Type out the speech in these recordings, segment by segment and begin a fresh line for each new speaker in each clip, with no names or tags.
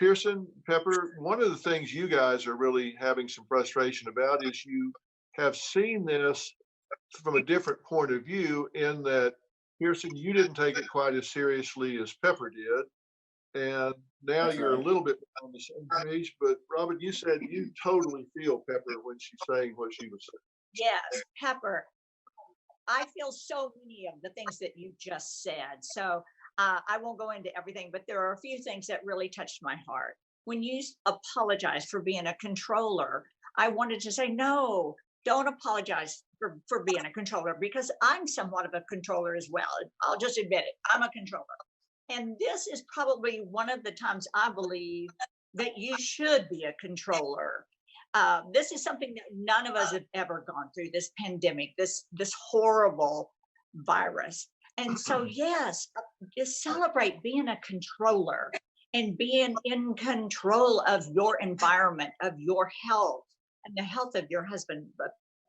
Pearson, Pepper, one of the things you guys are really having some frustration about is you have seen this from a different point of view in that, Pearson, you didn't take it quite as seriously as Pepper did. And now
That's
you're a
right.
little bit on the same page. But Robin, you said you totally feel Pepper when she's saying what she was saying.
Yes, Pepper, I feel so many of the things that you just said. So I won't go into everything, but there are a few things that really touched my heart. When you apologized for being a controller, I wanted to say, no, don't apologize for being a controller, because I'm somewhat of a controller as well. I'll just admit it. I'm a controller. And this is probably one of the times I believe that you should be a controller. This is something that none of us have ever gone through, this pandemic, this horrible virus. And so, yes, just celebrate being a controller and being in control of your environment, of your health, and the health of your husband,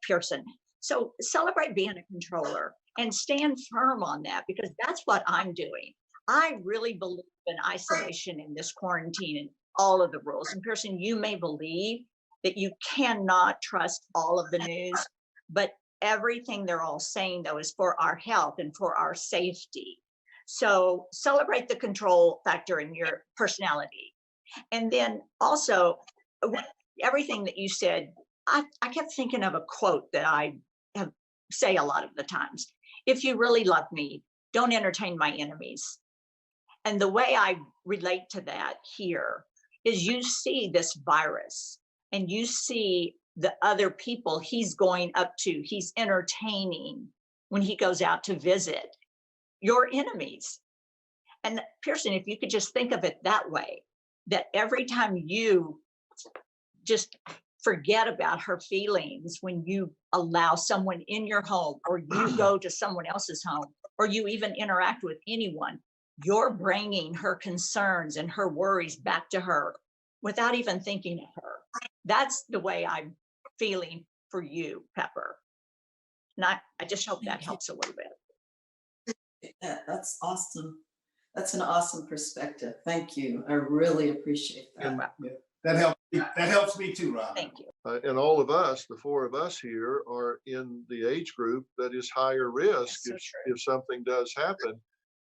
Pearson. So celebrate being a controller and stand firm on that, because that's what I'm doing. I really believe in isolation in this quarantine and all of the rules. And Pearson, you may believe that you cannot trust all of the news, but everything they're all saying, though, is for our health and for our safety. So celebrate the control factor in your personality. And then also, everything that you said, I kept thinking of a quote that I have say a lot of the times. If you really love me, don't entertain my enemies. And the way I relate to that here is, you see this virus and you see the other people he's going up to, he's entertaining when he goes out to visit, your enemies. And Pearson, if you could just think of it that way, that every time you just forget about her feelings when you allow someone in your home, or you go to someone else's home, or you even interact with anyone, you're bringing her concerns and her worries back to her without even thinking of her. That's the way I'm feeling for you, Pepper. And I just hope that helps a little bit.
That's awesome. That's an awesome perspective. Thank you. I really appreciate that.
And
That helps me too, Rob.
Thank you.
And all of us, the four of us here, are in the age group that is higher risk
So true.
if something does happen.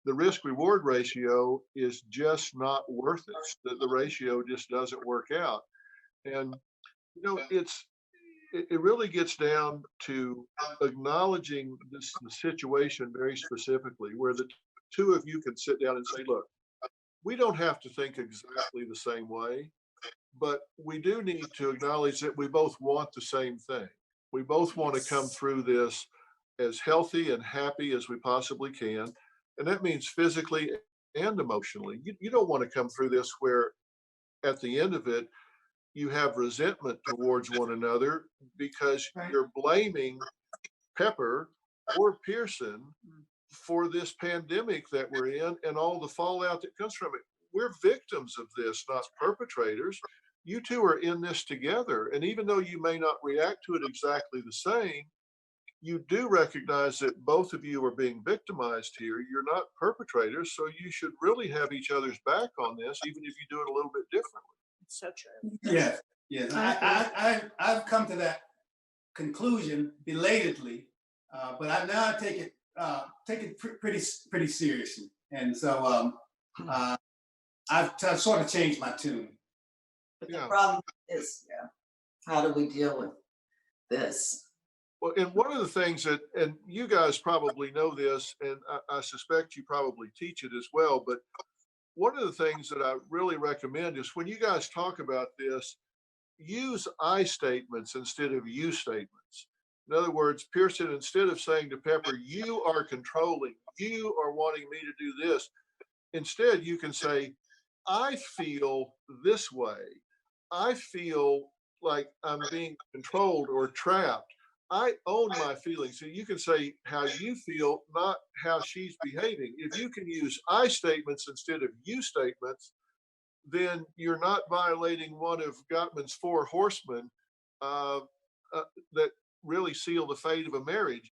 The risk reward ratio is just not worth it. The ratio just doesn't work out. And, you know, it really gets down to acknowledging the situation very specifically, where the two of you can sit down and say, look, we don't have to think exactly the same way, but we do need to acknowledge that we both want the same thing. We both want to come through this as healthy and happy as we possibly can. And that means physically and emotionally. You don't want to come through this where at the end of it, you have resentment towards one another because you're blaming Pepper or Pearson for this pandemic that we're in and all the fallout that comes from it. We're victims of this, not perpetrators. You two are in this together. And even though you may not react to it exactly the same, you do recognize that both of you are being victimized here. You're not perpetrators, so you should really have each other's back on this, even if you do it a little bit differently.
It's so true.
Yes, yes. I've come to that conclusion belatedly, but I now take it pretty seriously, and so I've sort of changed my tune.
But the problem is, how do we deal with this?
Well, and one of the things that, and you guys probably know this, and I suspect you probably teach it as well, but one of the things that I really recommend is when you guys talk about this, use I statements instead of you statements. In other words, Pearson, instead of saying to Pepper, you are controlling, you are wanting me to do this, instead you can say, I feel this way. I feel like I'm being controlled or trapped. I own my feelings. So you can say how you feel, not how she's behaving. If you can use I statements instead of you statements, then you're not violating one of Gottman's four horsemen that really seal the fate of a marriage.